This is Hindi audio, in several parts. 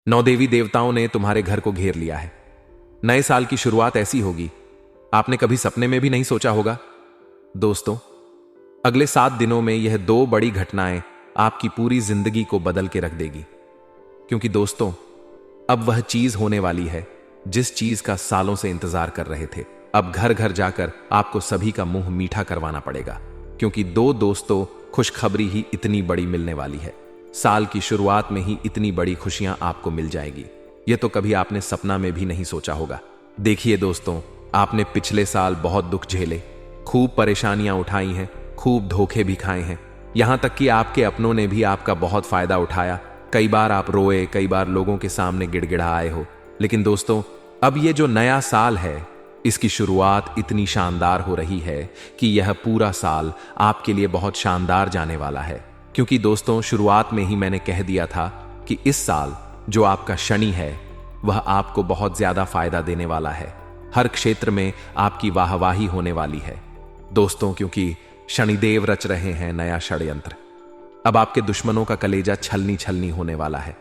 9 देवी देवताओं ने तुम्हारे घर को घेर लिया है। नए साल की शुरुआत ऐसी होगी, आपने कभी सपने में भी नहीं सोचा होगा। दोस्तों, अगले 7 दिनों में यह 2 बड़ी घटनाएं आपकी पूरी जिंदगी को बदल के रख देगी। क्योंकि दोस्तों, अब वह चीज होने वाली है जिस चीज का सालों से इंतजार कर रहे थे। अब घर घर जाकर आपको सभी का मुंह मीठा करवाना पड़ेगा, क्योंकि 2 दोस्तों खुशखबरी ही इतनी बड़ी मिलने वाली है। साल की शुरुआत में ही इतनी बड़ी खुशियां आपको मिल जाएगी, यह तो कभी आपने सपना में भी नहीं सोचा होगा। देखिए दोस्तों, आपने पिछले साल बहुत दुख झेले, खूब परेशानियां उठाई हैं, खूब धोखे भी खाए हैं, यहां तक कि आपके अपनों ने भी आपका बहुत फायदा उठाया। कई बार आप रोए, कई बार लोगों के सामने गिड़गिड़ाए हो। लेकिन दोस्तों, अब ये जो नया साल है, इसकी शुरुआत इतनी शानदार हो रही है कि यह पूरा साल आपके लिए बहुत शानदार जाने वाला है। क्योंकि दोस्तों, शुरुआत में ही मैंने कह दिया था कि इस साल जो आपका शनि है वह आपको बहुत ज्यादा फायदा देने वाला है। हर क्षेत्र में आपकी वाहवाही होने वाली है दोस्तों, क्योंकि शनिदेव रच रहे हैं नया षड्यंत्र। अब आपके दुश्मनों का कलेजा छलनी छलनी होने वाला है।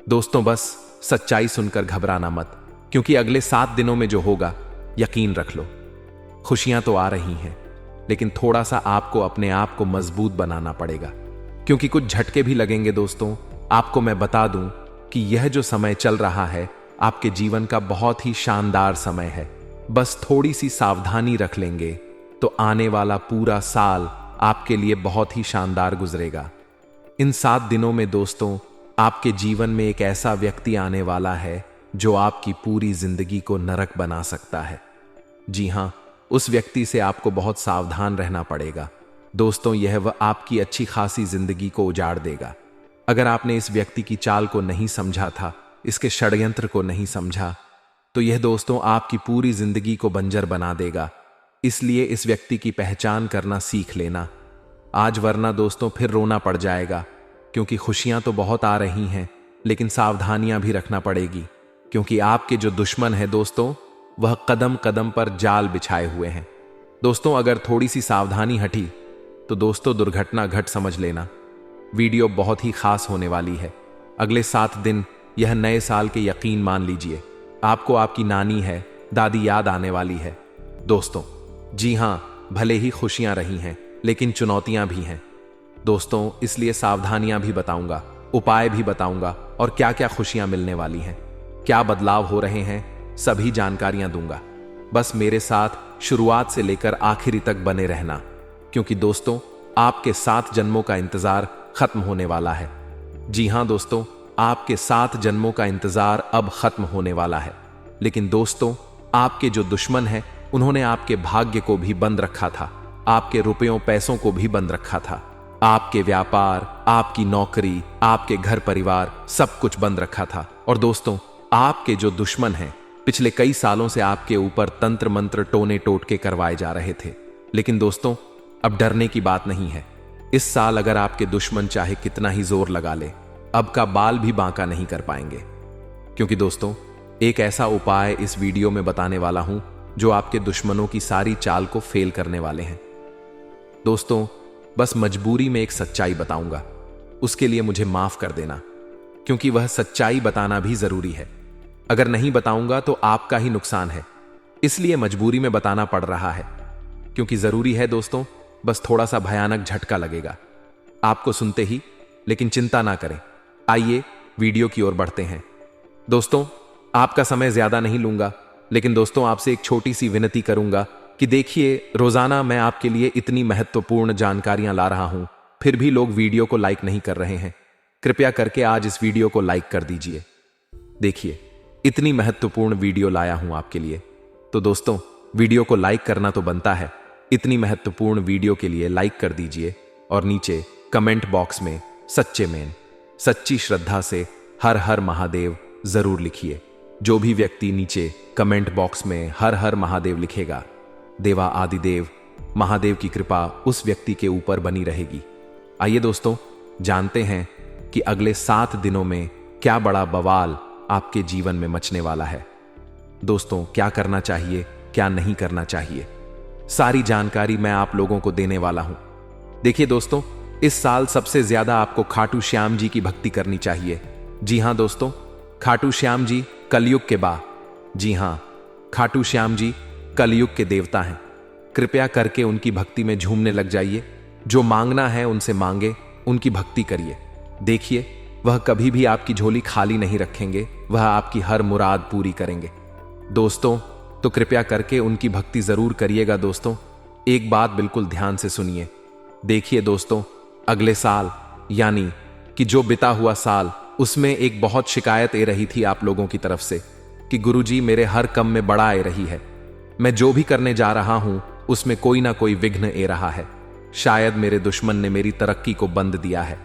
दोस्तों, बस सच्चाई सुनकर घबराना मत, क्योंकि अगले 7 दिनों में जो होगा, यकीन रख लो, खुशियां तो आ रही हैं, लेकिन थोड़ा सा आपको अपने आप को मजबूत बनाना पड़ेगा, क्योंकि कुछ झटके भी लगेंगे। दोस्तों, आपको मैं बता दूं कि यह जो समय चल रहा है आपके जीवन का बहुत ही शानदार समय है। बस थोड़ी सी सावधानी रख लेंगे तो आने वाला पूरा साल आपके लिए बहुत ही शानदार गुजरेगा। इन 7 दिनों में दोस्तों, आपके जीवन में एक ऐसा व्यक्ति आने वाला है जो आपकी पूरी जिंदगी को नरक बना सकता है। जी हां, उस व्यक्ति से आपको बहुत सावधान रहना पड़ेगा। दोस्तों, यह वह आपकी अच्छी खासी जिंदगी को उजाड़ देगा। अगर आपने इस व्यक्ति की चाल को नहीं समझा था, इसके षड्यंत्र को नहीं समझा, तो यह दोस्तों आपकी पूरी जिंदगी को बंजर बना देगा। इसलिए इस व्यक्ति की पहचान करना सीख लेना आज, वरना दोस्तों फिर रोना पड़ जाएगा। क्योंकि खुशियां तो बहुत आ रही हैं, लेकिन सावधानियां भी रखना पड़ेगी, क्योंकि आपके जो दुश्मन है दोस्तों, वह कदम कदम पर जाल बिछाए हुए हैं। दोस्तों, अगर थोड़ी सी सावधानी हटी तो दोस्तों दुर्घटना घट समझ लेना। वीडियो बहुत ही खास होने वाली है। अगले 7 दिन यह नए साल के यकीन मान लीजिए, आपको आपकी नानी है, दादी याद आने वाली है। दोस्तों, जी हां, भले ही खुशियां रही हैं, लेकिन चुनौतियां भी हैं दोस्तों। इसलिए सावधानियां भी बताऊंगा, उपाय भी बताऊंगा, और क्या क्या खुशियां मिलने वाली हैं, क्या बदलाव हो रहे हैं, सभी जानकारियां दूंगा। बस मेरे साथ शुरुआत से लेकर आखिरी तक बने रहना, क्योंकि दोस्तों आपके 7 जन्मों का इंतजार खत्म होने वाला है। जी हां दोस्तों, आपके 7 जन्मों का इंतजार अब खत्म होने वाला है। लेकिन दोस्तों, आपके जो दुश्मन हैं, उन्होंने आपके भाग्य को भी बंद रखा था, आपके रुपयों पैसों को भी बंद रखा था, आपके व्यापार, आपकी नौकरी, आपके घर परिवार, सब कुछ बंद रखा था। और दोस्तों, आपके जो दुश्मन हैं, पिछले कई सालों से आपके ऊपर तंत्र मंत्र टोने टोटके करवाए जा रहे थे। लेकिन दोस्तों, अब डरने की बात नहीं है। इस साल अगर आपके दुश्मन चाहे कितना ही जोर लगा ले, अब का बाल भी बांका नहीं कर पाएंगे। क्योंकि दोस्तों, एक ऐसा उपाय इस वीडियो में बताने वाला हूं जो आपके दुश्मनों की सारी चाल को फेल करने वाले हैं। दोस्तों, बस मजबूरी में एक सच्चाई बताऊंगा, उसके लिए मुझे माफ कर देना, क्योंकि वह सच्चाई बताना भी जरूरी है। अगर नहीं बताऊंगा तो आपका ही नुकसान है, इसलिए मजबूरी में बताना पड़ रहा है, क्योंकि जरूरी है दोस्तों। बस थोड़ा सा भयानक झटका लगेगा आपको सुनते ही, लेकिन चिंता ना करें। आइए वीडियो की ओर बढ़ते हैं। दोस्तों, आपका समय ज्यादा नहीं लूंगा, लेकिन दोस्तों आपसे एक छोटी सी विनती करूंगा कि देखिए, रोजाना मैं आपके लिए इतनी महत्वपूर्ण जानकारियां ला रहा हूं, फिर भी लोग वीडियो को लाइक नहीं कर रहे हैं। कृपया करके आज इस वीडियो को लाइक कर दीजिए। देखिए, इतनी महत्वपूर्ण वीडियो लाया हूं आपके लिए, तो दोस्तों वीडियो को लाइक करना तो बनता है। इतनी महत्वपूर्ण वीडियो के लिए लाइक कर दीजिए और नीचे कमेंट बॉक्स में सच्चे में सच्ची श्रद्धा से हर हर महादेव जरूर लिखिए। जो भी व्यक्ति नीचे कमेंट बॉक्स में हर हर महादेव लिखेगा, देवा आदिदेव महादेव की कृपा उस व्यक्ति के ऊपर बनी रहेगी। आइए दोस्तों, जानते हैं कि अगले 7 दिनों में क्या बड़ा बवाल आपके जीवन में मचने वाला है। दोस्तों, क्या करना चाहिए, क्या नहीं करना चाहिए, सारी जानकारी मैं आप लोगों को देने वाला हूं। देखिए दोस्तों, इस साल सबसे ज्यादा आपको खाटू श्याम जी की भक्ति करनी चाहिए। जी हां दोस्तों, खाटू श्याम जी कलयुग के बा। जी हां, खाटू श्याम जी कलयुग के देवता हैं। कृपया करके उनकी भक्ति में झूमने लग जाइए। जो मांगना है उनसे मांगे, उनकी भक्ति करिए। देखिए, वह कभी भी आपकी झोली खाली नहीं रखेंगे, वह आपकी हर मुराद पूरी करेंगे। दोस्तों, तो कृपया करके उनकी भक्ति जरूर करिएगा। दोस्तों, एक बात बिल्कुल ध्यान से सुनिए। देखिए दोस्तों, अगले साल यानी कि जो बिता हुआ साल, उसमें एक बहुत शिकायत आ रही थी आप लोगों की तरफ से कि गुरुजी मेरे हर काम में बड़ा आ रही है। मैं जो भी करने जा रहा हूं उसमें कोई ना कोई विघ्न आ रहा है। शायद मेरे दुश्मन ने मेरी तरक्की को बंद दिया है।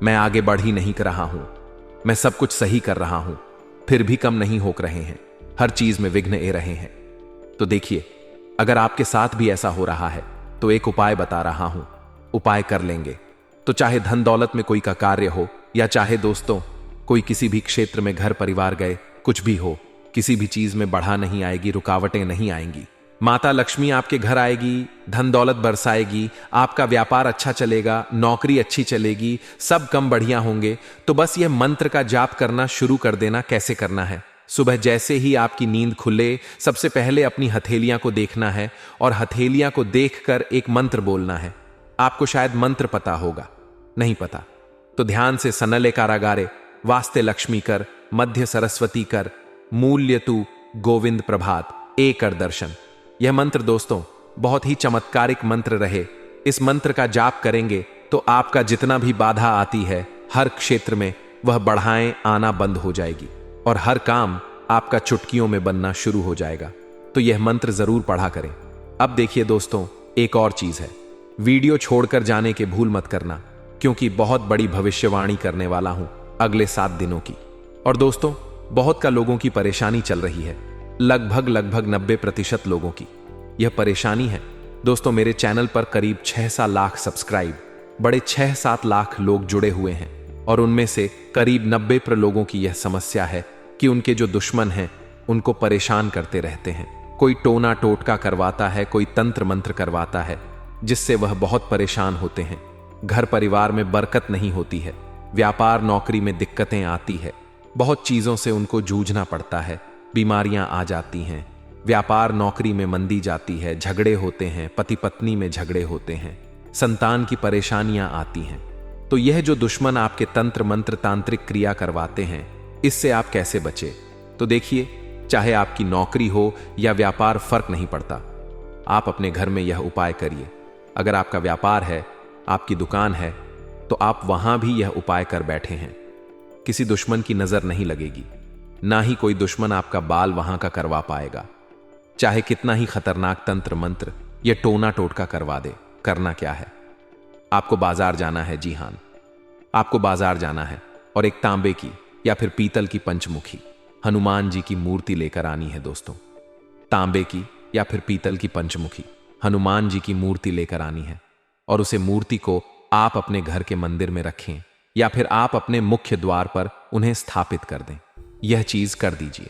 मैं आगे बढ़ ही नहीं कर रहा हूं। मैं सब कुछ सही कर रहा हूं, फिर भी कम नहीं हो रहे हैं। हर चीज में विघ्न आ रहे हैं। तो देखिए, अगर आपके साथ भी ऐसा हो रहा है तो एक उपाय बता रहा हूं। उपाय कर लेंगे तो चाहे धन दौलत में कोई का कार्य हो, या चाहे दोस्तों कोई किसी भी क्षेत्र में घर परिवार गए, कुछ भी हो, किसी भी चीज में बढ़ा नहीं आएगी, रुकावटें नहीं आएंगी। माता लक्ष्मी आपके घर आएगी, धन दौलत बरसाएगी, आपका व्यापार अच्छा चलेगा, नौकरी अच्छी चलेगी, सब कम बढ़िया होंगे। तो बस यह मंत्र का जाप करना शुरू कर देना। कैसे करना है? सुबह जैसे ही आपकी नींद खुले, सबसे पहले अपनी हथेलियां को देखना है और हथेलियां को देखकर एक मंत्र बोलना है। आपको शायद मंत्र पता होगा, नहीं पता तो ध्यान से सनले कारागारे वास्ते लक्ष्मी कर, मध्य सरस्वती कर, मूल्य तू गोविंद प्रभात ए कर दर्शन। यह मंत्र दोस्तों बहुत ही चमत्कारिक मंत्र रहे। इस मंत्र का जाप करेंगे तो आपका जितना भी बाधा आती है हर क्षेत्र में, वह बढ़ाएं आना बंद हो जाएगी और हर काम आपका चुटकियों में बनना शुरू हो जाएगा। तो यह मंत्र जरूर पढ़ा करें। अब देखिए दोस्तों, एक और चीज है, वीडियो छोड़कर जाने के भूल मत करना, क्योंकि बहुत बड़ी भविष्यवाणी करने वाला हूं अगले 7 दिनों की। और दोस्तों, बहुत का लोगों की परेशानी चल रही है, लगभग 90% लोगों की यह परेशानी है। दोस्तों, मेरे चैनल पर करीब 6-7 लाख सब्सक्राइब, बड़े 6-7 लाख लोग जुड़े हुए हैं और उनमें से करीब 90% लोगों की यह समस्या है कि उनके जो दुश्मन हैं उनको परेशान करते रहते हैं। कोई टोना टोटका करवाता है, कोई तंत्र मंत्र करवाता है, जिससे वह बहुत परेशान होते हैं। घर परिवार में बरकत नहीं होती है, व्यापार नौकरी में दिक्कतें आती है, बहुत चीजों से उनको जूझना पड़ता है, बीमारियां आ जाती हैं, व्यापार नौकरी में मंदी जाती है, झगड़े होते हैं, पति पत्नी में झगड़े होते हैं, संतान की परेशानियां आती हैं। तो यह जो दुश्मन आपके तंत्र मंत्र तांत्रिक क्रिया करवाते हैं, इससे आप कैसे बचे? तो देखिए, चाहे आपकी नौकरी हो या व्यापार, फर्क नहीं पड़ता। आप अपने घर में यह उपाय करिए। अगर आपका व्यापार है, आपकी दुकान है, तो आप वहां भी यह उपाय कर बैठे हैं। किसी दुश्मन की नजर नहीं लगेगी, ना ही कोई दुश्मन आपका बाल वहां का करवा पाएगा। चाहे कितना ही खतरनाक तंत्र मंत्र या टोना टोटका करवा दे, करना क्या है? आपको बाजार जाना है। जी हां, आपको बाजार जाना है और एक तांबे की या फिर पीतल की पंचमुखी हनुमान जी की मूर्ति लेकर आनी है। दोस्तों, तांबे की या फिर पीतल की पंचमुखी हनुमान जी की मूर्ति लेकर आनी है और उसे मूर्ति को आप अपने घर के मंदिर में रखें या फिर आप अपने मुख्य द्वार पर उन्हें स्थापित कर दें। यह चीज कर दीजिए।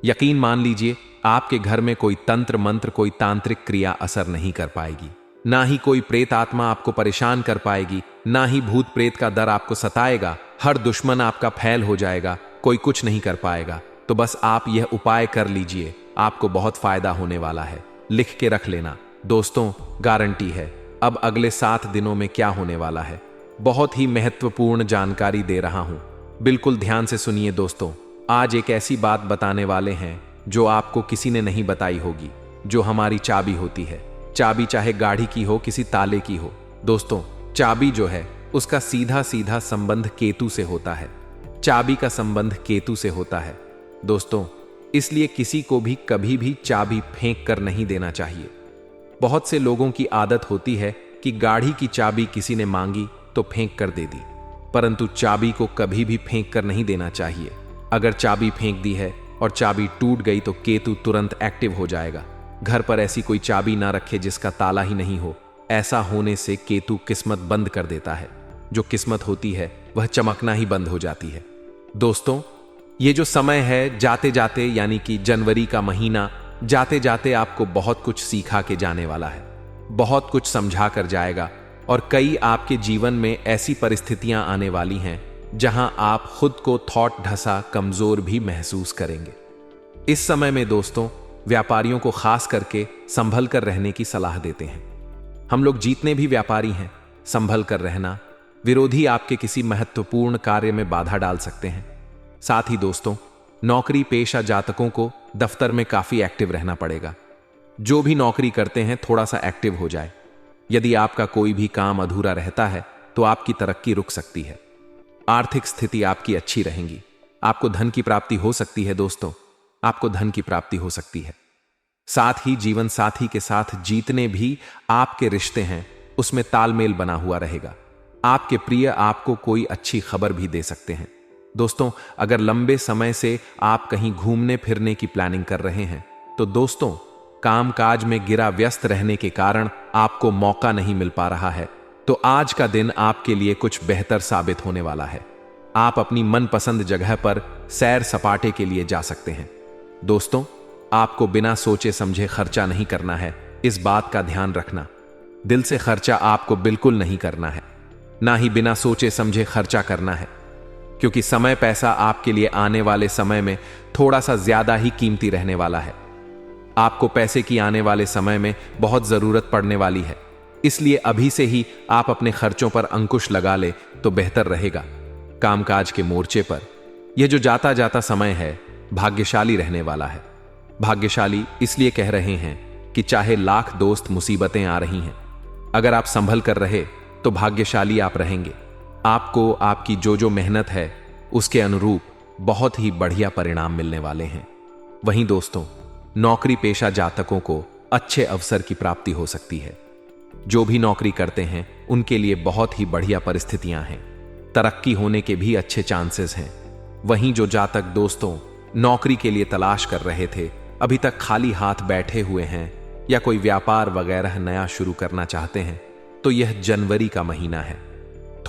यकीन मान लीजिए, आपके घर में कोई तंत्र मंत्र, कोई तांत्रिक क्रिया असर नहीं कर पाएगी, ना ही कोई प्रेत आत्मा आपको परेशान कर पाएगी, ना ही भूत प्रेत का डर आपको सताएगा। हर दुश्मन आपका फैल हो जाएगा, कोई कुछ नहीं कर पाएगा। तो बस आप यह उपाय कर लीजिए, आपको बहुत फायदा होने वाला है। लिख के रख लेना दोस्तों, गारंटी है। अब अगले 7 दिनों में क्या होने वाला है, बहुत ही महत्वपूर्ण जानकारी दे रहा हूं, बिल्कुल ध्यान से सुनिए दोस्तों। आज एक ऐसी बात बताने वाले हैं जो आपको किसी ने नहीं बताई होगी, जो हमारी चाबी होती है। चाबी चाहे गाड़ी की हो, किसी ताले की हो। दोस्तों, चाबी जो है उसका सीधा सीधा संबंध केतु से होता है। चाबी का संबंध केतु से होता है दोस्तों, इसलिए किसी को भी कभी भी चाबी फेंक कर नहीं देना चाहिए। बहुत से लोगों की आदत होती है कि गाड़ी की चाबी किसी ने मांगी तो फेंक कर दे दी, परंतु चाबी को कभी भी फेंक कर नहीं देना चाहिए। अगर चाबी फेंक दी है और चाबी टूट गई तो केतु तुरंत एक्टिव हो जाएगा। घर पर ऐसी कोई चाबी ना रखे जिसका ताला ही नहीं हो। ऐसा होने से केतु किस्मत बंद कर देता है। जो किस्मत होती है वह चमकना ही बंद हो जाती है। दोस्तों, ये जो समय है जाते जाते, यानी कि जनवरी का महीना जाते जाते आपको बहुत कुछ सिखा के जाने वाला है, बहुत कुछ समझा कर जाएगा। और कई आपके जीवन में ऐसी परिस्थितियां आने वाली हैं जहां आप खुद को थॉट ढसा कमजोर भी महसूस करेंगे। इस समय में दोस्तों व्यापारियों को खास करके संभल कर रहने की सलाह देते हैं। हम लोग जितने भी व्यापारी हैं, संभल कर रहना, विरोधी आपके किसी महत्वपूर्ण कार्य में बाधा डाल सकते हैं। साथ ही दोस्तों नौकरी पेशा जातकों को दफ्तर में काफी एक्टिव रहना पड़ेगा। जो भी नौकरी करते हैं थोड़ा सा एक्टिव हो जाए। यदि आपका कोई भी काम अधूरा रहता है तो आपकी तरक्की रुक सकती है। आर्थिक स्थिति आपकी अच्छी रहेगी। आपको धन की प्राप्ति हो सकती है दोस्तों, आपको धन की प्राप्ति हो सकती है। साथ ही जीवन साथी के साथ जितने भी आपके रिश्ते हैं उसमें तालमेल बना हुआ रहेगा। आपके प्रिय आपको कोई अच्छी खबर भी दे सकते हैं। दोस्तों अगर लंबे समय से आप कहीं घूमने फिरने की प्लानिंग कर रहे हैं तो दोस्तों कामकाज में गिरा व्यस्त रहने के कारण आपको मौका नहीं मिल पा रहा है, तो आज का दिन आपके लिए कुछ बेहतर साबित होने वाला है। आप अपनी मनपसंद जगह पर सैर सपाटे के लिए जा सकते हैं। दोस्तों आपको बिना सोचे समझे खर्चा नहीं करना है, इस बात का ध्यान रखना। दिल से खर्चा आपको बिल्कुल नहीं करना है, ना ही बिना सोचे समझे खर्चा करना है, क्योंकि समय पैसा आपके लिए आने वाले समय में थोड़ा सा ज्यादा ही कीमती रहने वाला है। आपको पैसे की आने वाले समय में बहुत जरूरत पड़ने वाली है, इसलिए अभी से ही आप अपने खर्चों पर अंकुश लगा ले तो बेहतर रहेगा। कामकाज के मोर्चे पर यह जो जाता जाता समय है भाग्यशाली रहने वाला है। भाग्यशाली इसलिए कह रहे हैं कि चाहे लाख दोस्त मुसीबतें आ रही हैं, अगर आप संभल कर रहे तो भाग्यशाली आप रहेंगे। आपको आपकी जो मेहनत है उसके अनुरूप बहुत ही बढ़िया परिणाम मिलने वाले हैं। वहीं दोस्तों नौकरी पेशा जातकों को अच्छे अवसर की प्राप्ति हो सकती है। जो भी नौकरी करते हैं उनके लिए बहुत ही बढ़िया परिस्थितियां हैं, तरक्की होने के भी अच्छे चांसेस हैं। वहीं जो जातक दोस्तों नौकरी के लिए तलाश कर रहे थे, अभी तक खाली हाथ बैठे हुए हैं या कोई व्यापार वगैरह नया शुरू करना चाहते हैं, तो यह जनवरी का महीना है।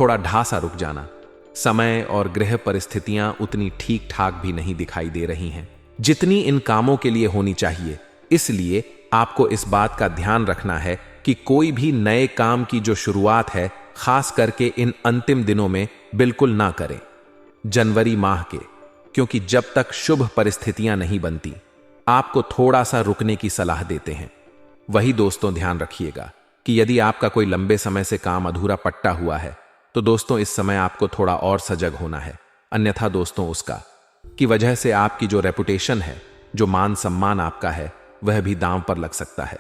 थोड़ा ढासा रुक जाना। समय और गृह परिस्थितियां उतनी ठीक ठाक भी नहीं दिखाई दे रही हैं जितनी इन कामों के लिए होनी चाहिए। इसलिए आपको इस बात का ध्यान रखना है कि कोई भी नए काम की जो शुरुआत है खास करके इन अंतिम दिनों में बिल्कुल ना करें जनवरी माह के, क्योंकि जब तक शुभ परिस्थितियां नहीं बनती आपको थोड़ा सा रुकने की सलाह देते हैं। वही दोस्तों ध्यान रखिएगा कि यदि आपका कोई लंबे समय से काम अधूरा पट्टा हुआ है तो दोस्तों इस समय आपको थोड़ा और सजग होना है, अन्यथा दोस्तों उसका की वजह से आपकी जो रेपुटेशन है, जो मान सम्मान आपका है, वह भी दांव पर लग सकता है।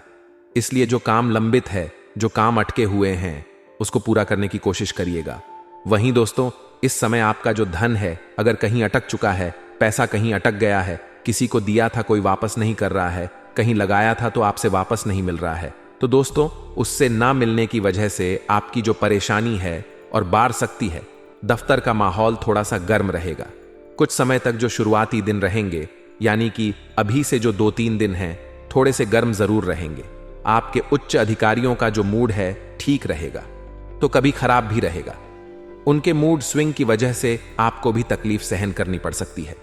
इसलिए जो काम लंबित है, जो काम अटके हुए हैं, उसको पूरा करने की कोशिश करिएगा। वहीं दोस्तों इस समय आपका जो धन है अगर कहीं अटक चुका है, पैसा कहीं अटक गया है, किसी को दिया था कोई वापस नहीं कर रहा है, कहीं लगाया था तो आपसे वापस नहीं मिल रहा है, तो दोस्तों उससे ना मिलने की वजह से आपकी जो परेशानी है और बाढ़ सकती है। दफ्तर का माहौल थोड़ा सा गर्म रहेगा। कुछ समय तक जो शुरुआती दिन रहेंगे, यानी कि अभी से जो 2-3 दिन हैं, थोड़े से गर्म जरूर रहेंगे। आपके उच्च अधिकारियों का जो मूड है ठीक रहेगा तो कभी खराब भी रहेगा। उनके मूड स्विंग की वजह से आपको भी तकलीफ सहन करनी पड़ सकती है।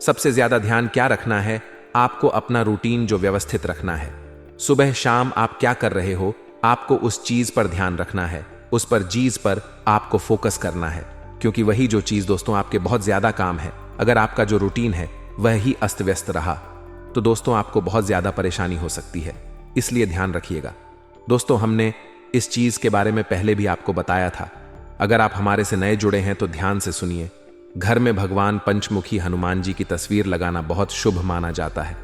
सबसे ज्यादा ध्यान क्या रखना है, आपको अपना रूटीन जो व्यवस्थित रखना है। सुबह शाम आप क्या कर रहे हो, आपको उस चीज पर ध्यान रखना है, उस पर चीज पर आपको फोकस करना है, क्योंकि वही जो चीज दोस्तों आपके बहुत ज्यादा काम है, अगर आपका जो रूटीन है वह ही अस्त व्यस्त रहा तो दोस्तों आपको बहुत ज्यादा परेशानी हो सकती है। इसलिए ध्यान रखिएगा। दोस्तों हमने इस चीज के बारे में पहले भी आपको बताया था। अगर आप हमारे से नए जुड़े हैं तो ध्यान से सुनिए। घर में भगवान पंचमुखी हनुमान जी की तस्वीर लगाना बहुत शुभ माना जाता है।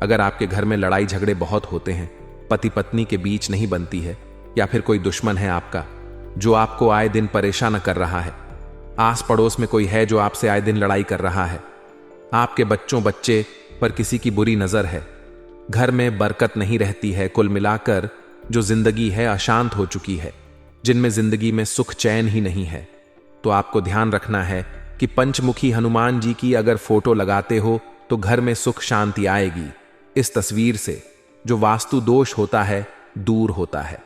अगर आपके घर में लड़ाई झगड़े बहुत होते हैं, पति पत्नी के बीच नहीं बनती है, या फिर कोई दुश्मन है आपका जो आपको आए दिन परेशान कर रहा है, आस पड़ोस में कोई है जो आपसे आए दिन लड़ाई कर रहा है, आपके बच्चे पर किसी की बुरी नजर है, घर में बरकत नहीं रहती है, कुल मिलाकर जो जिंदगी है अशांत हो चुकी है, जिनमें जिंदगी में सुख चैन ही नहीं है, तो आपको ध्यान रखना है कि पंचमुखी हनुमान जी की अगर फोटो लगाते हो तो घर में सुख शांति आएगी। इस तस्वीर से जो वास्तु दोष होता है दूर होता है।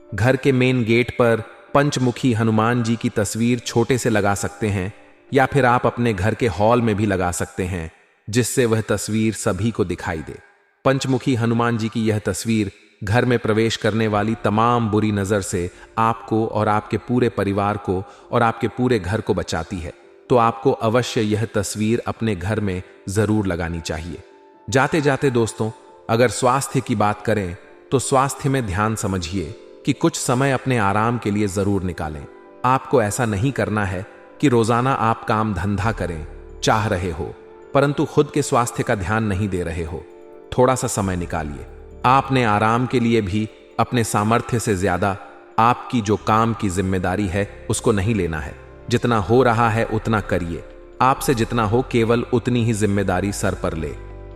घर के मेन गेट पर पंचमुखी हनुमान जी की तस्वीर छोटे से लगा सकते हैं, या फिर आप अपने घर के हॉल में भी लगा सकते हैं, जिससे वह तस्वीर सभी को दिखाई दे। पंचमुखी हनुमान जी की यह तस्वीर घर में प्रवेश करने वाली तमाम बुरी नजर से आपको और आपके पूरे परिवार को और आपके पूरे घर को बचाती है। तो आपको अवश्य यह तस्वीर अपने घर में जरूर लगानी चाहिए। जाते जाते दोस्तों, अगर स्वास्थ्य की बात करें तो स्वास्थ्य में ध्यान समझिए कि कुछ समय अपने आराम के लिए जरूर निकालें। आपको ऐसा नहीं करना है कि रोजाना आप काम धंधा करें, चाह रहे हो, परंतु खुद के स्वास्थ्य का ध्यान नहीं दे रहे हो। थोड़ा सा समय निकालिए। आपने आराम के लिए भी अपने सामर्थ्य से ज्यादा आपकी जो काम की जिम्मेदारी है उसको नहीं लेना है। जितना हो रहा है उतना करिए। आपसे जितना हो केवल उतनी ही जिम्मेदारी सर पर ले।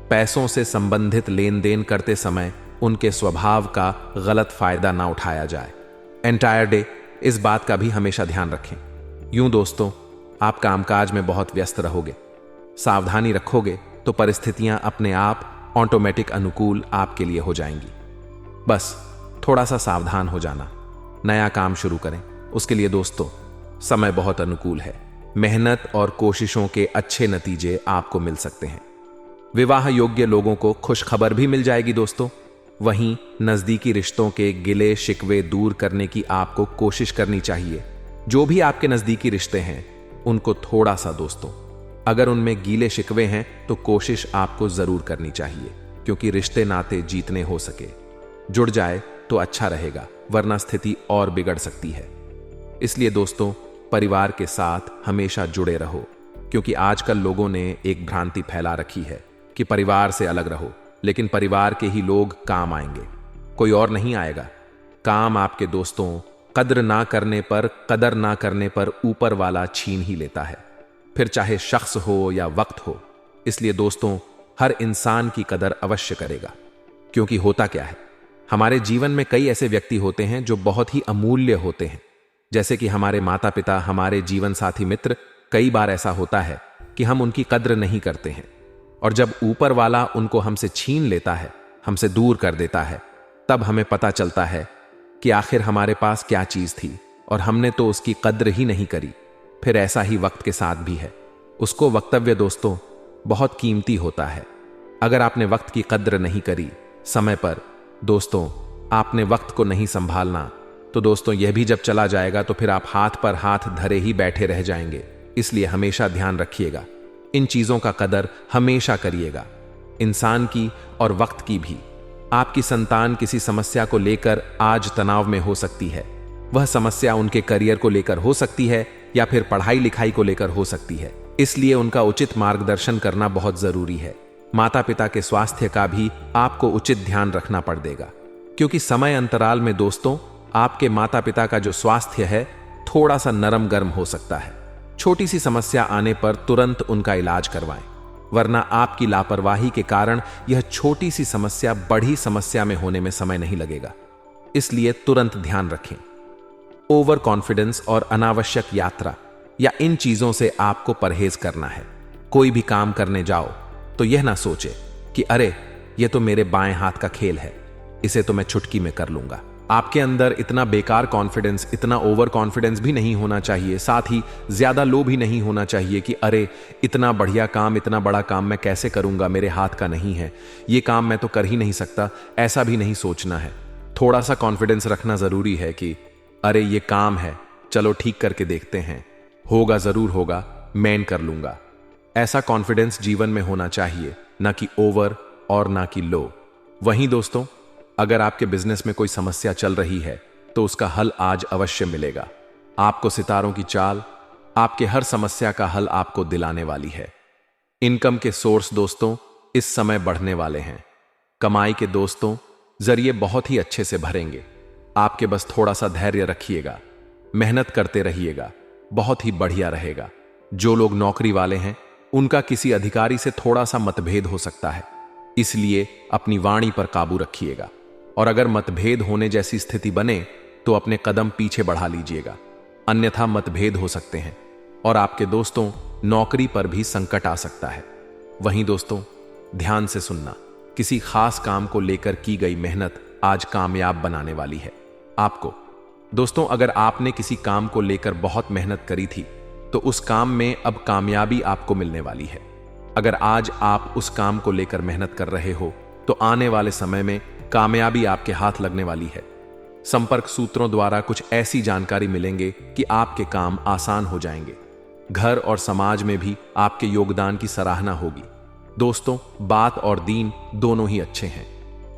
पैसों से संबंधित लेन देन करते समय उनके स्वभाव का गलत फायदा ना उठाया जाए। एंटायर डे इस बात का भी हमेशा ध्यान रखें। यूं दोस्तों, आप कामकाज में बहुत व्यस्त रहोगे। सावधानी रखोगे तो परिस्थितियां अपने आप ऑटोमेटिक अनुकूल आपके लिए हो जाएंगी। बस थोड़ा सा सावधान हो जाना। नया काम शुरू करें, उसके लिए दोस्तों समय बहुत अनुकूल है। मेहनत और कोशिशों के अच्छे नतीजे आपको मिल सकते हैं। विवाह योग्य लोगों को खुशखबर भी मिल जाएगी दोस्तों। वहीं नजदीकी रिश्तों के गिले शिकवे दूर करने की आपको कोशिश करनी चाहिए। जो भी आपके नजदीकी रिश्ते हैं उनको थोड़ा सा दोस्तों, अगर उनमें गीले शिकवे हैं तो कोशिश आपको जरूर करनी चाहिए, क्योंकि रिश्ते नाते जीतने हो सके जुड़ जाए तो अच्छा रहेगा, वरना स्थिति और बिगड़ सकती है। इसलिए दोस्तों, परिवार के साथ हमेशा जुड़े रहो, क्योंकि आजकल लोगों ने एक भ्रांति फैला रखी है कि परिवार से अलग रहो, लेकिन परिवार के ही लोग काम आएंगे, कोई और नहीं आएगा। काम आपके दोस्तों कद्र ना करने पर, कदर ना करने पर ऊपर वाला छीन ही लेता है, फिर चाहे शख्स हो या वक्त हो। इसलिए दोस्तों, हर इंसान की कदर अवश्य करेगा, क्योंकि होता क्या है, हमारे जीवन में कई ऐसे व्यक्ति होते हैं जो बहुत ही अमूल्य होते हैं, जैसे कि हमारे माता पिता, हमारे जीवन साथी, मित्र। कई बार ऐसा होता है कि हम उनकी कद्र नहीं करते हैं, और जब ऊपर वाला उनको हमसे छीन लेता है, हमसे दूर कर देता है, तब हमें पता चलता है कि आखिर हमारे पास क्या चीज थी और हमने तो उसकी कद्र ही नहीं करी। फिर ऐसा ही वक्त के साथ भी है। उसको वक्तव्य दोस्तों बहुत कीमती होता है। अगर आपने वक्त की कद्र नहीं करी समय पर, दोस्तों आपने वक्त को नहीं संभालना, तो दोस्तों यह भी जब चला जाएगा तो फिर आप हाथ पर हाथ धरे ही बैठे रह जाएंगे। इसलिए हमेशा ध्यान रखिएगा, इन चीजों का कदर हमेशा करिएगा, इंसान की और वक्त की भी। आपकी संतान किसी समस्या को लेकर आज तनाव में हो सकती है। वह समस्या उनके करियर को लेकर हो सकती है या फिर पढ़ाई लिखाई को लेकर हो सकती है। इसलिए उनका उचित मार्गदर्शन करना बहुत जरूरी है। माता पिता के स्वास्थ्य का भी आपको उचित ध्यान रखना पड़ देगा, क्योंकि समय अंतराल में दोस्तों आपके माता पिता का जो स्वास्थ्य है थोड़ा सा नरम गर्म हो सकता है। छोटी सी समस्या आने पर तुरंत उनका इलाज करवाएं, वरना आपकी लापरवाही के कारण यह छोटी सी समस्या बड़ी समस्या में होने में समय नहीं लगेगा। इसलिए तुरंत ध्यान रखें। ओवर कॉन्फिडेंस और अनावश्यक यात्रा या इन चीजों से आपको परहेज करना है। कोई भी काम करने जाओ तो यह ना सोचे कि अरे ये तो मेरे बाएं हाथ का खेल है, इसे तो मैं चुटकी में कर लूंगा। आपके अंदर इतना बेकार कॉन्फिडेंस, इतना ओवर कॉन्फिडेंस भी नहीं होना चाहिए। साथ ही ज्यादा लो भी नहीं होना चाहिए कि अरे इतना बढ़िया काम, इतना बड़ा काम मैं कैसे करूंगा, मेरे हाथ का नहीं है, ये काम मैं तो कर ही नहीं सकता। ऐसा भी नहीं सोचना है। थोड़ा सा कॉन्फिडेंस रखना जरूरी है कि अरे ये काम है, चलो ठीक करके देखते हैं, होगा जरूर होगा, मैं कर लूंगा। ऐसा कॉन्फिडेंस जीवन में होना चाहिए, ना कि ओवर और ना कि लो। वहीं दोस्तों, अगर आपके बिजनेस में कोई समस्या चल रही है तो उसका हल आज अवश्य मिलेगा। आपको सितारों की चाल आपके हर समस्या का हल आपको दिलाने वाली है। इनकम के सोर्स दोस्तों इस समय बढ़ने वाले हैं। कमाई के दोस्तों जरिए बहुत ही अच्छे से भरेंगे। आपके बस थोड़ा सा धैर्य रखिएगा, मेहनत करते रहिएगा, बहुत ही बढ़िया रहेगा। जो लोग नौकरी वाले हैं उनका किसी अधिकारी से थोड़ा सा मतभेद हो सकता है, इसलिए अपनी वाणी पर काबू रखिएगा। और अगर मतभेद होने जैसी स्थिति बने तो अपने कदम पीछे बढ़ा लीजिएगा, अन्यथा मतभेद हो सकते हैं और आपके दोस्तों नौकरी पर भी संकट आ सकता है। वहीं दोस्तों ध्यान से सुनना, किसी खास काम को लेकर की गई मेहनत आज कामयाब बनाने वाली है आपको। दोस्तों अगर आपने किसी काम को लेकर बहुत मेहनत करी थी तो उस काम में अब कामयाबी आपको मिलने वाली है। अगर आज आप उस काम को लेकर मेहनत कर रहे हो तो आने वाले समय में कामयाबी आपके हाथ लगने वाली है। संपर्क सूत्रों द्वारा कुछ ऐसी जानकारी मिलेंगे कि आपके काम आसान हो जाएंगे। घर और समाज में भी आपके योगदान की सराहना होगी। दोस्तों, बात और दीन दोनों ही अच्छे हैं।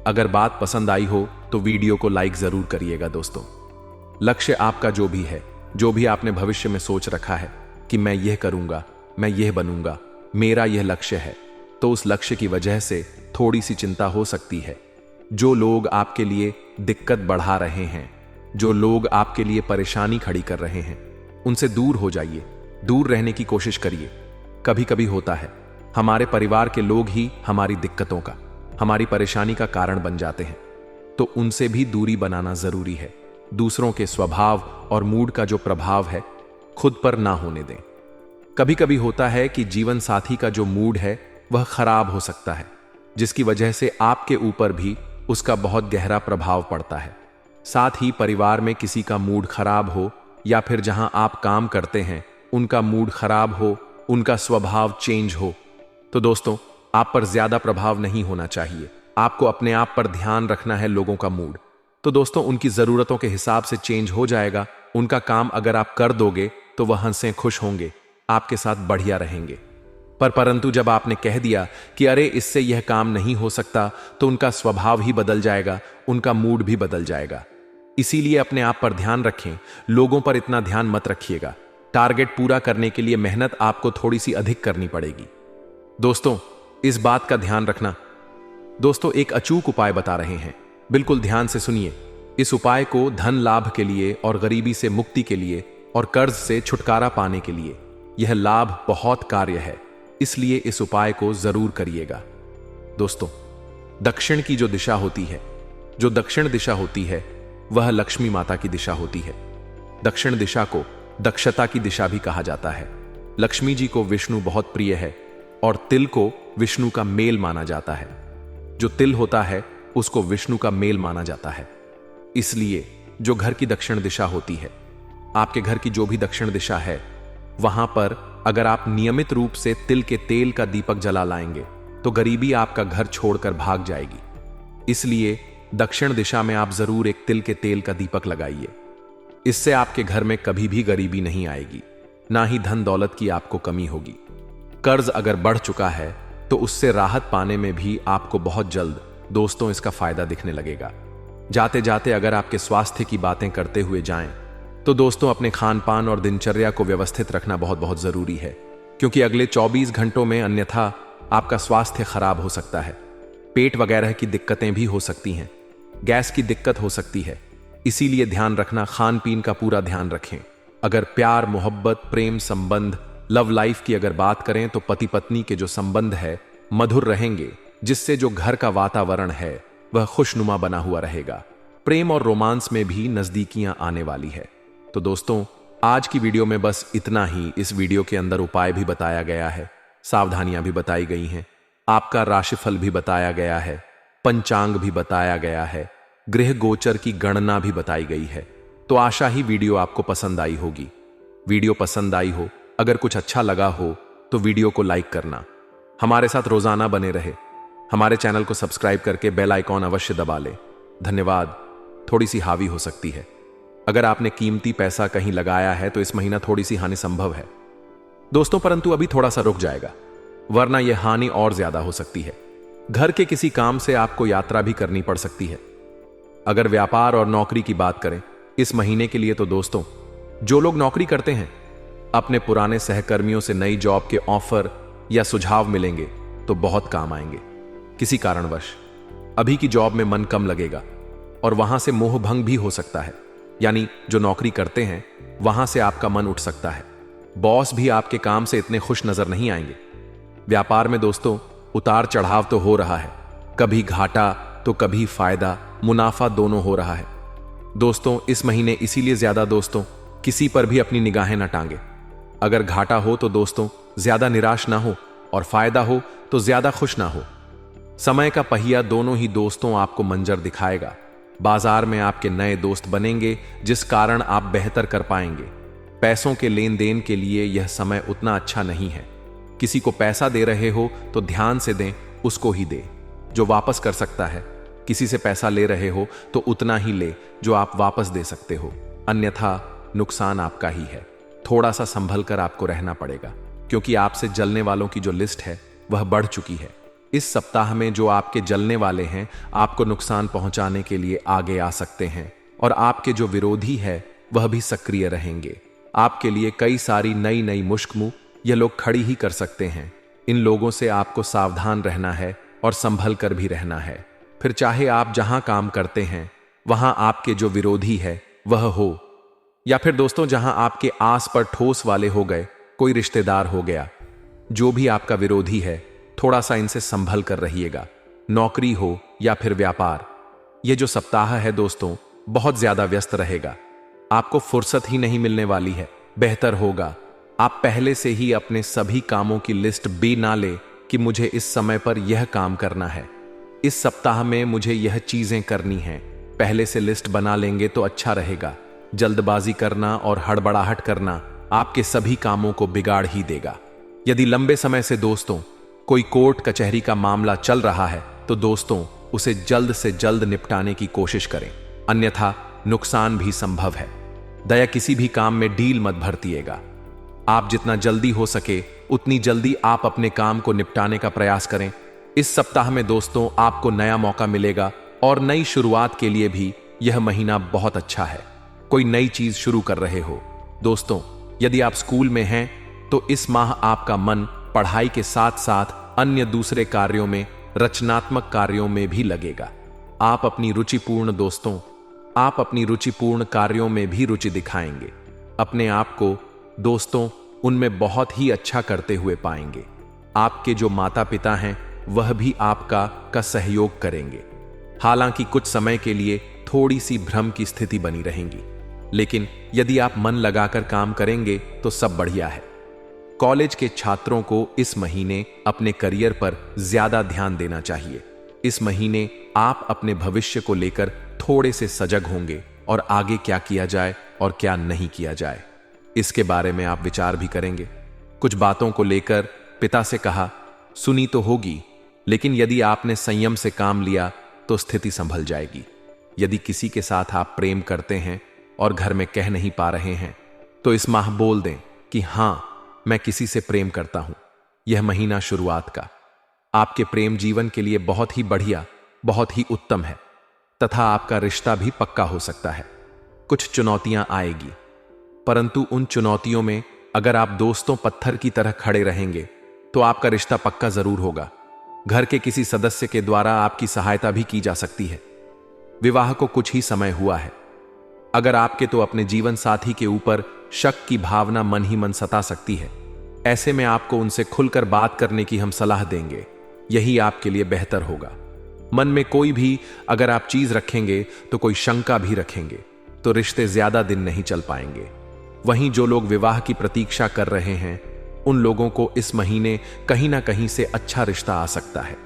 अगर बात पसंद आई हो तो वीडियो को लाइक जरूर करिएगा। दोस्तों, लक्ष्य आपका जो भी है, जो भी आपने भविष्य में सोच रखा है कि मैं यह करूंगा, मैं यह बनूंगा, मेरा यह लक्ष्य है, तो उस लक्ष्य की वजह से थोड़ी सी चिंता हो सकती है। जो लोग आपके लिए दिक्कत बढ़ा रहे हैं, जो लोग आपके लिए परेशानी खड़ी कर रहे हैं, उनसे दूर हो जाइए, दूर रहने की कोशिश करिए। कभी कभी होता है हमारे परिवार के लोग ही हमारी दिक्कतों का, हमारी परेशानी का कारण बन जाते हैं, तो उनसे भी दूरी बनाना जरूरी है। दूसरों के स्वभाव और मूड का जो प्रभाव है, खुद पर ना होने दें। कभी कभी होता है कि जीवन साथी का जो मूड है वह खराब हो सकता है, जिसकी वजह से आपके ऊपर भी उसका बहुत गहरा प्रभाव पड़ता है। साथ ही परिवार में किसी का मूड खराब हो या फिर जहां आप काम करते हैं उनका मूड खराब हो, उनका स्वभाव चेंज हो, तो दोस्तों आप पर ज्यादा प्रभाव नहीं होना चाहिए। आपको अपने आप पर ध्यान रखना है। लोगों का मूड तो दोस्तों उनकी जरूरतों के हिसाब से चेंज हो जाएगा। उनका काम अगर आप कर दोगे तो वह हंसे खुश होंगे, आपके साथ बढ़िया रहेंगे। परंतु जब आपने कह दिया कि अरे इससे यह काम नहीं हो सकता, तो उनका स्वभाव ही बदल जाएगा, उनका मूड भी बदल जाएगा। इसीलिए अपने आप पर ध्यान रखें, लोगों पर इतना ध्यान मत रखिएगा। टारगेट पूरा करने के लिए मेहनत आपको थोड़ी सी अधिक करनी पड़ेगी। दोस्तों, इस बात का ध्यान रखना। दोस्तों, एक अचूक उपाय बता रहे हैं, बिल्कुल ध्यान से सुनिए। इस उपाय को धन लाभ के लिए और गरीबी से मुक्ति के लिए और कर्ज से छुटकारा पाने के लिए, यह लाभ बहुत कार्य है, इसलिए इस उपाय को जरूर करिएगा। दोस्तों, दक्षिण की जो दिशा होती है, जो दक्षिण दिशा होती है, वह लक्ष्मी माता की दिशा होती है। दक्षिण दिशा को दक्षता की दिशा भी कहा जाता है। लक्ष्मी जी को विष्णु बहुत प्रिय है और तिल को विष्णु का मेल माना जाता है। जो तिल होता है उसको विष्णु का मेल माना जाता है। इसलिए जो घर की दक्षिण दिशा होती है, आपके घर की जो भी दक्षिण दिशा है, वहां पर अगर आप नियमित रूप से तिल के तेल का दीपक जला लाएंगे तो गरीबी आपका घर छोड़कर भाग जाएगी। इसलिए दक्षिण दिशा में आप जरूर एक तिल के तेल का दीपक लगाइए। इससे आपके घर में कभी भी गरीबी नहीं आएगी, ना ही धन दौलत की आपको कमी होगी। कर्ज अगर बढ़ चुका है तो उससे राहत पाने में भी आपको बहुत जल्द दोस्तों इसका फायदा दिखने लगेगा। जाते जाते अगर आपके स्वास्थ्य की बातें करते हुए जाएं तो दोस्तों अपने खान पान और दिनचर्या को व्यवस्थित रखना बहुत बहुत जरूरी है, क्योंकि अगले 24 घंटों में अन्यथा आपका स्वास्थ्य खराब हो सकता है। पेट वगैरह की दिक्कतें भी हो सकती हैं, गैस की दिक्कत हो सकती है। इसीलिए ध्यान रखना, खान पीन का पूरा ध्यान रखें। अगर प्यार, मोहब्बत, प्रेम संबंध, लव लाइफ की अगर बात करें तो पति पत्नी के जो संबंध है मधुर रहेंगे, जिससे जो घर का वातावरण है वह खुशनुमा बना हुआ रहेगा। प्रेम और रोमांस में भी नजदीकियां आने वाली है। तो दोस्तों, आज की वीडियो में बस इतना ही। इस वीडियो के अंदर उपाय भी बताया गया है, सावधानियां भी बताई गई हैं, आपका राशिफल भी बताया गया है, पंचांग भी बताया गया है, गृह गोचर की गणना भी बताई गई है। तो आशा ही वीडियो आपको पसंद आई होगी। वीडियो पसंद आई हो, अगर कुछ अच्छा लगा हो तो वीडियो को लाइक करना। हमारे साथ रोजाना बने रहे। हमारे चैनल को सब्सक्राइब करके बेल आइकॉन अवश्य दबा ले। धन्यवाद। थोड़ी सी हावी हो सकती है। अगर आपने कीमती पैसा कहीं लगाया है तो इस महीना थोड़ी सी हानि संभव है दोस्तों, परंतु अभी थोड़ा सा रुक जाएगा, वरना यह हानि और ज्यादा हो सकती है। घर के किसी काम से आपको यात्रा भी करनी पड़ सकती है। अगर व्यापार और नौकरी की बात करें इस महीने के लिए, तो दोस्तों जो लोग नौकरी करते हैं, अपने पुराने सहकर्मियों से नई जॉब के ऑफर या सुझाव मिलेंगे तो बहुत काम आएंगे। किसी कारणवश अभी की जॉब में मन कम लगेगा और वहां से मोह भंग भी हो सकता है, यानी जो नौकरी करते हैं वहां से आपका मन उठ सकता है। बॉस भी आपके काम से इतने खुश नजर नहीं आएंगे। व्यापार में दोस्तों उतार चढ़ाव तो हो रहा है, कभी घाटा तो कभी फायदा, मुनाफा दोनों हो रहा है दोस्तों इस महीने। इसीलिए ज्यादा दोस्तों किसी पर भी अपनी निगाहें न टांगे। अगर घाटा हो तो दोस्तों ज्यादा निराश ना हो, और फायदा हो तो ज्यादा खुश ना हो। समय का पहिया दोनों ही दोस्तों आपको मंजर दिखाएगा। बाजार में आपके नए दोस्त बनेंगे, जिस कारण आप बेहतर कर पाएंगे। पैसों के लेन देन के लिए यह समय उतना अच्छा नहीं है। किसी को पैसा दे रहे हो तो ध्यान से दें, उसको ही दे जो वापस कर सकता है। किसी से पैसा ले रहे हो तो उतना ही ले जो आप वापस दे सकते हो, अन्यथा नुकसान आपका ही है। थोड़ा सा संभल कर आपको रहना पड़ेगा, क्योंकि आपसे जलने वालों की जो लिस्ट है वह बढ़ चुकी है। इस सप्ताह में जो आपके जलने वाले हैं आपको नुकसान पहुंचाने के लिए आगे आ सकते हैं, और आपके जो विरोधी है वह भी सक्रिय रहेंगे। आपके लिए कई सारी नई नई मुश्किलें ये लोग खड़ी ही कर सकते हैं। इन लोगों से आपको सावधान रहना है और संभल कर भी रहना है। फिर चाहे आप जहां काम करते हैं वहां आपके जो विरोधी है वह हो, या फिर दोस्तों जहां आपके आस पर ठोस वाले हो गए, कोई रिश्तेदार हो गया, जो भी आपका विरोधी है थोड़ा सा इनसे संभल कर रहिएगा। नौकरी हो या फिर व्यापार, ये जो सप्ताह है दोस्तों बहुत ज्यादा व्यस्त रहेगा। आपको फुर्सत ही नहीं मिलने वाली है। बेहतर होगा आप पहले से ही अपने सभी कामों की लिस्ट बना ले कि मुझे इस समय पर यह काम करना है, इस सप्ताह में मुझे यह चीजें करनी हैं। पहले से लिस्ट बना लेंगे तो अच्छा रहेगा। जल्दबाजी करना और हड़बड़ाहट करना आपके सभी कामों को बिगाड़ ही देगा। यदि लंबे समय से दोस्तों कोई कोर्ट कचहरी का मामला चल रहा है तो दोस्तों उसे जल्द से जल्द निपटाने की कोशिश करें, अन्यथा नुकसान भी संभव है। दया किसी भी काम में डील मत भरतिएगा। आप जितना जल्दी हो सके उतनी जल्दी आप अपने काम को निपटाने का प्रयास करें। इस सप्ताह में दोस्तों आपको नया मौका मिलेगा और नई शुरुआत के लिए भी यह महीना बहुत अच्छा है। कोई नई चीज शुरू कर रहे हो दोस्तों, यदि आप स्कूल में हैं तो इस माह आपका मन पढ़ाई के साथ साथ अन्य दूसरे कार्यों में, रचनात्मक कार्यों में भी लगेगा। आप अपनी रुचिपूर्ण कार्यों में भी रुचि दिखाएंगे। अपने आप को दोस्तों उनमें बहुत ही अच्छा करते हुए पाएंगे। आपके जो माता पिता हैं वह भी आपका सहयोग करेंगे। हालांकि कुछ समय के लिए थोड़ी सी भ्रम की स्थिति बनी रहेगी, लेकिन यदि आप मन लगाकर काम करेंगे तो सब बढ़िया है। कॉलेज के छात्रों को इस महीने अपने करियर पर ज्यादा ध्यान देना चाहिए। इस महीने आप अपने भविष्य को लेकर थोड़े से सजग होंगे और आगे क्या किया जाए और क्या नहीं किया जाए इसके बारे में आप विचार भी करेंगे। कुछ बातों को लेकर पिता से कहा सुनी तो होगी, लेकिन यदि आपने संयम से काम लिया तो स्थिति संभल जाएगी। यदि किसी के साथ आप प्रेम करते हैं और घर में कह नहीं पा रहे हैं तो इस माह बोल दें कि हां मैं किसी से प्रेम करता हूं। यह महीना शुरुआत का आपके प्रेम जीवन के लिए बहुत ही बढ़िया, बहुत ही उत्तम है तथा आपका रिश्ता भी पक्का हो सकता है। कुछ चुनौतियां आएगी, परंतु उन चुनौतियों में अगर आप दोस्तों पत्थर की तरह खड़े रहेंगे तो आपका रिश्ता पक्का जरूर होगा। घर के किसी सदस्य के द्वारा आपकी सहायता भी की जा सकती है। विवाह को कुछ ही समय हुआ है। अगर आपके तो अपने जीवन साथी के ऊपर शक की भावना मन ही मन सता सकती है। ऐसे में आपको उनसे खुलकर बात करने की हम सलाह देंगे, यही आपके लिए बेहतर होगा। मन में कोई भी अगर आप चीज रखेंगे तो कोई शंका भी रखेंगे तो रिश्ते ज्यादा दिन नहीं चल पाएंगे। वहीं जो लोग विवाह की प्रतीक्षा कर रहे हैं उन लोगों को इस महीने कहीं ना कहीं से अच्छा रिश्ता आ सकता है।